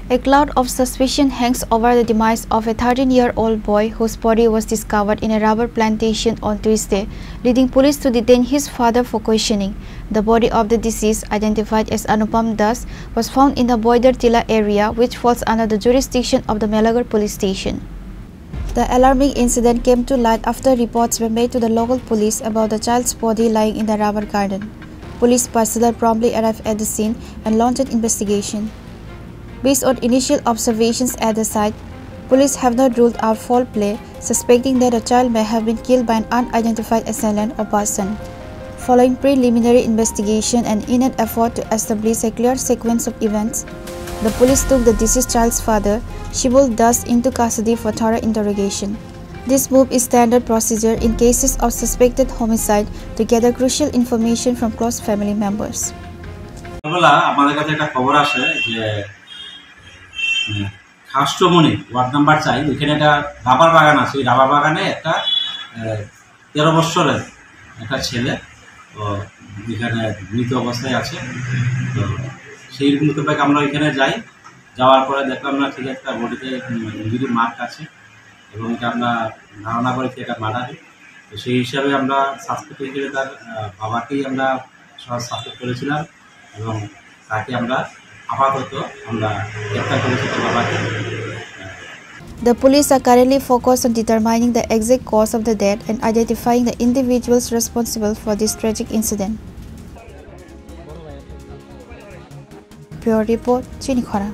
A cloud of suspicion hangs over the demise of a 13-year-old boy whose body was discovered in a rubber plantation on Tuesday, leading police to detain his father for questioning. The body of the deceased, identified as Anupam Das, was found in the Boider Tila area, which falls under the jurisdiction of the Melagar police station. The alarming incident came to light after reports were made to the local police about the child's body lying in the rubber garden. Police personnel promptly arrived at the scene and launched an investigation. Based on initial observations at the site, police have not ruled out foul play, suspecting that the child may have been killed by an unidentified assailant or person. Following preliminary investigation and in an effort to establish a clear sequence of events, the police took the deceased child's father, Shibul Das, into custody for thorough interrogation. This move is standard procedure in cases of suspected homicide to gather crucial information from close family members. খাসচমনি ward number 4 এখানে একটা rubber বাগান আছে। এই rubber বাগানে একটা 13 বছরের একটা ছেলে এখানে মৃত অবস্থায় আছে। তো সেই মুতাবেক আমরা এখানে যাই, যাওয়ার পরে দেখলাম না ঠিক একটা বডিতে ইনজুরি মার্ক আছে এবং এটা আমরা ধারণা করি এটা মার্ডার। তো সেই হিসাবে আমরা সাসপেক্ট হিসেবে তার বাবাকেই আমরা সাসপেক্ট করেছিলাম এবং তাকে আমরা The police are currently focused on determining the exact cause of the death and identifying the individuals responsible for this tragic incident. Bureau Report, Chinikhara.